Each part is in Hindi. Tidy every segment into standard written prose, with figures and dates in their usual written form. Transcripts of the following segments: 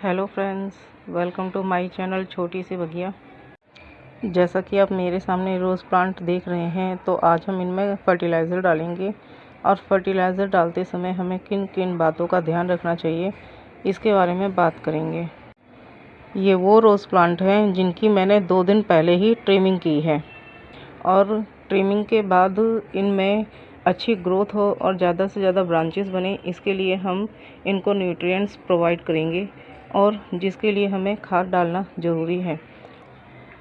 Hello friends, welcome to my channel छोटी सी बगिया। जैसा कि आप मेरे सामने रोज़ प्लांट देख रहे हैं, तो आज हम इनमें फर्टिलाइज़र डालेंगे। और फर्टिलाइज़र डालते समय हमें किन किन बातों का ध्यान रखना चाहिए, इसके बारे में बात करेंगे। ये वो रोज़ प्लांट हैं जिनकी मैंने 2 दिन पहले ही ट्रिमिंग की है, और ट्रिमिंग के बाद इनमें अच्छी ग्रोथ हो और ज़्यादा से ज़्यादा ब्रांचेस बने, इसके लिए हम इनको न्यूट्रिएंट्स प्रोवाइड करेंगे, और जिसके लिए हमें खाद डालना ज़रूरी है।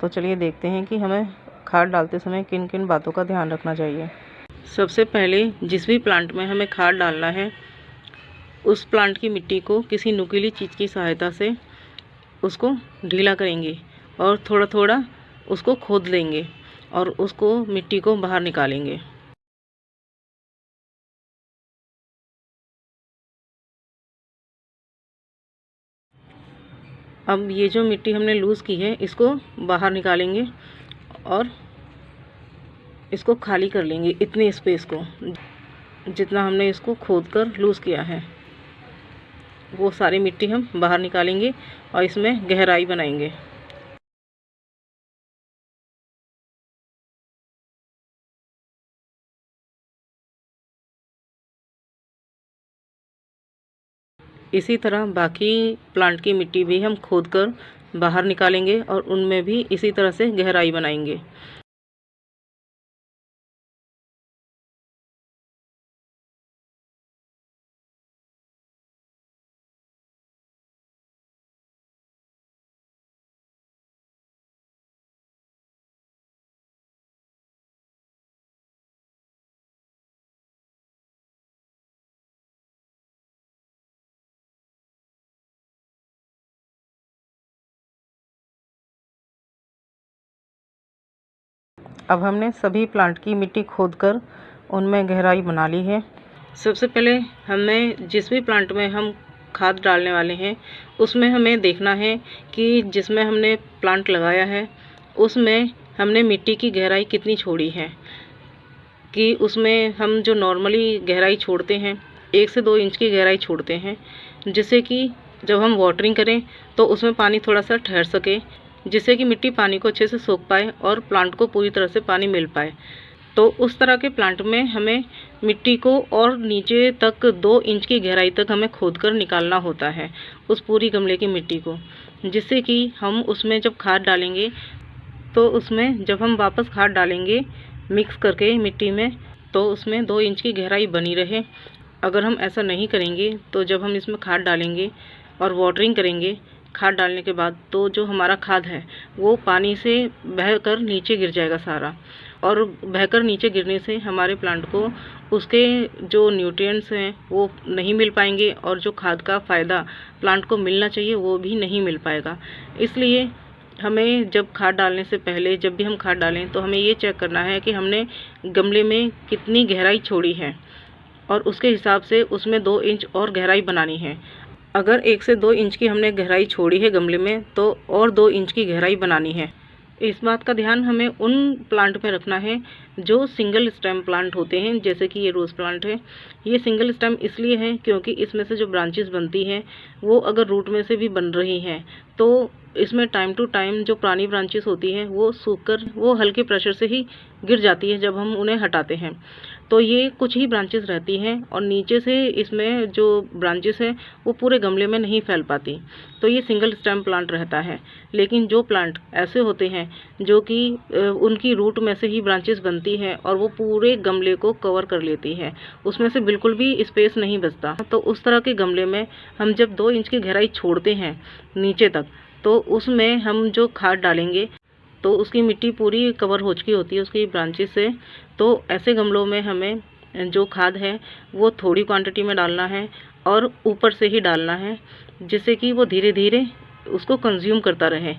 तो चलिए देखते हैं कि हमें खाद डालते समय किन किन बातों का ध्यान रखना चाहिए। सबसे पहले जिस भी प्लांट में हमें खाद डालना है, उस प्लांट की मिट्टी को किसी नुकीली चीज़ की सहायता से उसको ढीला करेंगे और थोड़ा थोड़ा उसको खोद लेंगे और उसको मिट्टी को बाहर निकालेंगे। अब ये जो मिट्टी हमने लूज़ की है, इसको बाहर निकालेंगे और इसको खाली कर लेंगे। इतने स्पेस को, जितना हमने इसको खोद कर लूज़ किया है, वो सारी मिट्टी हम बाहर निकालेंगे और इसमें गहराई बनाएंगे। इसी तरह बाकी प्लांट की मिट्टी भी हम खोद कर बाहर निकालेंगे और उनमें भी इसी तरह से गहराई बनाएंगे। अब हमने सभी प्लांट की मिट्टी खोदकर उनमें गहराई बना ली है। सबसे पहले हमें जिस भी प्लांट में हम खाद डालने वाले हैं, उसमें हमें देखना है कि जिसमें हमने प्लांट लगाया है उसमें हमने मिट्टी की गहराई कितनी छोड़ी है। कि उसमें हम जो नॉर्मली गहराई छोड़ते हैं, 1 से 2 इंच की गहराई छोड़ते हैं, जिससे कि जब हम वाटरिंग करें तो उसमें पानी थोड़ा सा ठहर सके, जिससे कि मिट्टी पानी को अच्छे से सोख पाए और प्लांट को पूरी तरह से पानी मिल पाए। तो उस तरह के प्लांट में हमें मिट्टी को और नीचे तक 2 इंच की गहराई तक हमें खोद कर निकालना होता है, उस पूरी गमले की मिट्टी को, जिससे कि हम उसमें जब खाद डालेंगे तो उसमें जब हम वापस खाद डालेंगे मिक्स करके मिट्टी में, तो उसमें 2 इंच की गहराई बनी रहे। अगर हम ऐसा नहीं करेंगे तो जब हम इसमें खाद डालेंगे और वाटरिंग करेंगे खाद डालने के बाद, तो जो हमारा खाद है वो पानी से बहकर नीचे गिर जाएगा सारा, और बहकर नीचे गिरने से हमारे प्लांट को उसके जो न्यूट्रिएंट्स हैं वो नहीं मिल पाएंगे, और जो खाद का फ़ायदा प्लांट को मिलना चाहिए वो भी नहीं मिल पाएगा। इसलिए हमें जब खाद डालने से पहले, जब भी हम खाद डालें, तो हमें ये चेक करना है कि हमने गमले में कितनी गहराई छोड़ी है, और उसके हिसाब से उसमें 2 इंच और गहराई बनानी है। अगर 1 से 2 इंच की हमने गहराई छोड़ी है गमले में, तो और 2 इंच की गहराई बनानी है। इस बात का ध्यान हमें उन प्लांट में रखना है जो सिंगल स्टेम प्लांट होते हैं, जैसे कि ये रोज़ प्लांट है। ये सिंगल स्टेम इसलिए है क्योंकि इसमें से जो ब्रांचेस बनती हैं वो अगर रूट में से भी बन रही हैं, तो इसमें टाइम टू टाइम जो पुरानी ब्रांचेस होती हैं वो सूखकर वो हल्के प्रेशर से ही गिर जाती है जब हम उन्हें हटाते हैं। तो ये कुछ ही ब्रांचेस रहती हैं और नीचे से इसमें जो ब्रांचेस हैं वो पूरे गमले में नहीं फैल पाती, तो ये सिंगल स्टेम प्लांट रहता है। लेकिन जो प्लांट ऐसे होते हैं जो कि उनकी रूट में से ही ब्रांचेस बनती हैं और वो पूरे गमले को कवर कर लेती है, उसमें से बिल्कुल भी स्पेस नहीं बचता, तो उस तरह के गमले में हम जब 2 इंच की गहराई छोड़ते हैं नीचे तक, तो उसमें हम जो खाद डालेंगे तो उसकी मिट्टी पूरी कवर हो चुकी होती है उसकी ब्रांचेस से। तो ऐसे गमलों में हमें जो खाद है वो थोड़ी क्वांटिटी में डालना है और ऊपर से ही डालना है, जिससे कि वो धीरे धीरे उसको कंज्यूम करता रहे।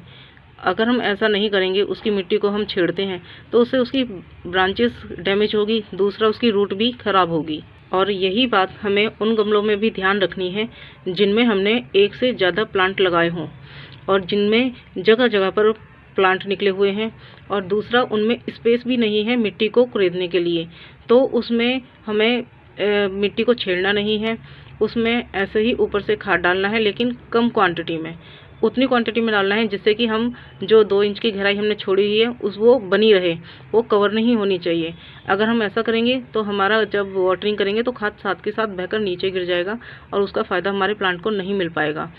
अगर हम ऐसा नहीं करेंगे, उसकी मिट्टी को हम छेड़ते हैं, तो उससे उसकी ब्रांचेस डैमेज होगी, दूसरा उसकी रूट भी खराब होगी। और यही बात हमें उन गमलों में भी ध्यान रखनी है जिनमें हमने 1 से ज़्यादा प्लांट लगाए हों और जिनमें जगह जगह पर प्लांट निकले हुए हैं, और दूसरा उनमें स्पेस भी नहीं है मिट्टी को कुरेदने के लिए, तो उसमें हमें मिट्टी को छेड़ना नहीं है उसमें ऐसे ही ऊपर से खाद डालना है, लेकिन कम क्वांटिटी में, उतनी क्वांटिटी में डालना है जिससे कि हम जो 2 इंच की गहराई हमने छोड़ी हुई है उस वो बनी रहे, वो कवर नहीं होनी चाहिए। अगर हम ऐसा करेंगे तो हमारा जब वाटरिंग करेंगे तो खाद साथ के साथ बहकर नीचे गिर जाएगा और उसका फ़ायदा हमारे प्लांट को नहीं मिल पाएगा।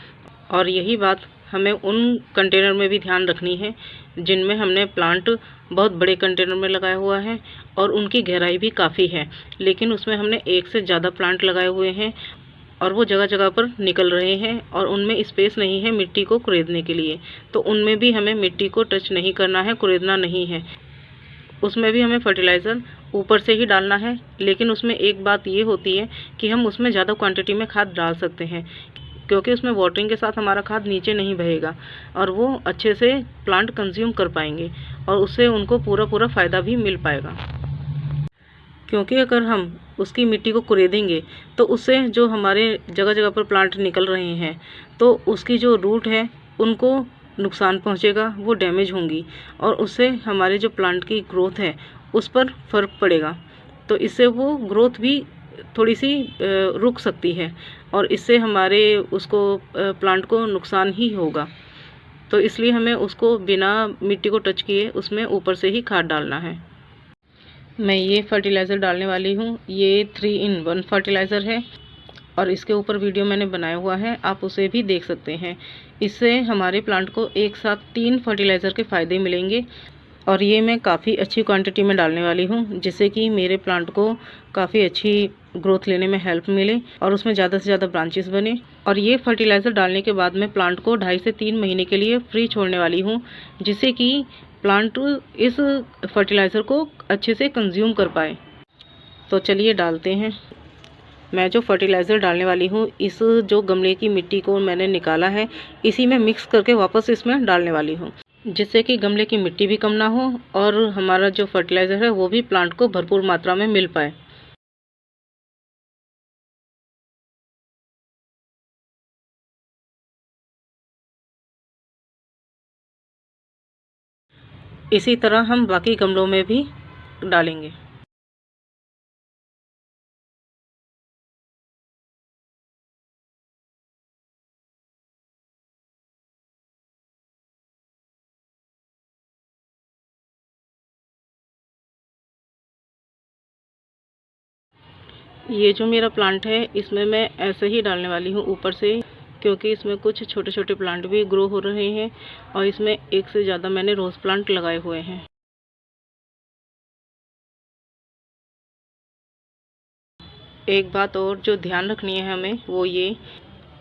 और यही बात हमें उन कंटेनर में भी ध्यान रखनी है जिनमें हमने प्लांट बहुत बड़े कंटेनर में लगाया हुआ है और उनकी गहराई भी काफ़ी है, लेकिन उसमें हमने एक से ज़्यादा प्लांट लगाए हुए हैं और वो जगह जगह पर निकल रहे हैं और उनमें स्पेस नहीं है मिट्टी को कुरेदने के लिए, तो उनमें भी हमें मिट्टी को टच नहीं करना है, कुरेदना नहीं है। उसमें भी हमें फर्टिलाइज़र ऊपर से ही डालना है, लेकिन उसमें एक बात ये होती है कि हम उसमें ज़्यादा क्वांटिटी में खाद डाल सकते हैं, क्योंकि उसमें वाटरिंग के साथ हमारा खाद नीचे नहीं बहेगा और वो अच्छे से प्लांट कंज्यूम कर पाएंगे और उससे उनको पूरा फ़ायदा भी मिल पाएगा। क्योंकि अगर हम उसकी मिट्टी को कुरेदेंगे तो उससे जो हमारे जगह जगह पर प्लांट निकल रहे हैं तो उसकी जो रूट है उनको नुकसान पहुंचेगा, वो डैमेज होंगी और उससे हमारे जो प्लांट की ग्रोथ है उस पर फ़र्क पड़ेगा। तो इससे वो ग्रोथ भी थोड़ी सी रुक सकती है और इससे हमारे उसको प्लांट को नुकसान ही होगा। तो इसलिए हमें उसको बिना मिट्टी को टच किए उसमें ऊपर से ही खाद डालना है। मैं ये फर्टिलाइज़र डालने वाली हूँ, ये 3-in-1 फर्टिलाइज़र है और इसके ऊपर वीडियो मैंने बनाया हुआ है, आप उसे भी देख सकते हैं। इससे हमारे प्लांट को एक साथ 3 फर्टिलाइज़र के फ़ायदे मिलेंगे और ये मैं काफ़ी अच्छी क्वांटिटी में डालने वाली हूँ, जिससे कि मेरे प्लांट को काफ़ी अच्छी ग्रोथ लेने में हेल्प मिले और उसमें ज़्यादा से ज़्यादा ब्रांचेस बने। और ये फर्टिलाइज़र डालने के बाद मैं प्लांट को 2.5 से 3 महीने के लिए फ्री छोड़ने वाली हूँ, जिससे कि प्लांट इस फर्टिलाइज़र को अच्छे से कंज्यूम कर पाए। तो चलिए डालते हैं। मैं जो फर्टिलाइज़र डालने वाली हूँ, इस जो गमले की मिट्टी को मैंने निकाला है, इसी में मिक्स करके वापस इसमें डालने वाली हूँ, जिससे कि गमले की मिट्टी भी कम ना हो और हमारा जो फर्टिलाइज़र है वो भी प्लांट को भरपूर मात्रा में मिल पाए। इसी तरह हम बाकी गमलों में भी डालेंगे। ये जो मेरा प्लांट है इसमें मैं ऐसे ही डालने वाली हूँ ऊपर से, क्योंकि इसमें कुछ छोटे छोटे प्लांट भी ग्रो हो रहे हैं और इसमें एक से ज़्यादा मैंने रोज़ प्लांट लगाए हुए हैं। एक बात और जो ध्यान रखनी है हमें वो ये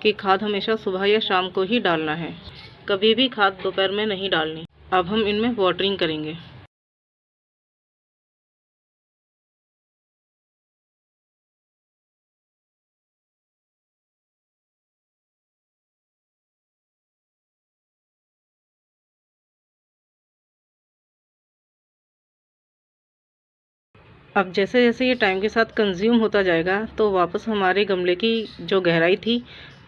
कि खाद हमेशा सुबह या शाम को ही डालना है, कभी भी खाद दोपहर में नहीं डालनी। अब हम इनमें वाटरिंग करेंगे। अब जैसे जैसे ये टाइम के साथ कंज्यूम होता जाएगा तो वापस हमारे गमले की जो गहराई थी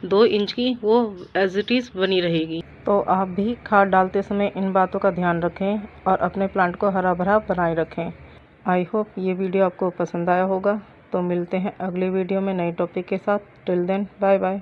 2 इंच की, वो एज इट इज़ बनी रहेगी। तो आप भी खाद डालते समय इन बातों का ध्यान रखें और अपने प्लांट को हरा भरा बनाए रखें। आई होप ये वीडियो आपको पसंद आया होगा। तो मिलते हैं अगले वीडियो में नए टॉपिक के साथ। Till then bye bye.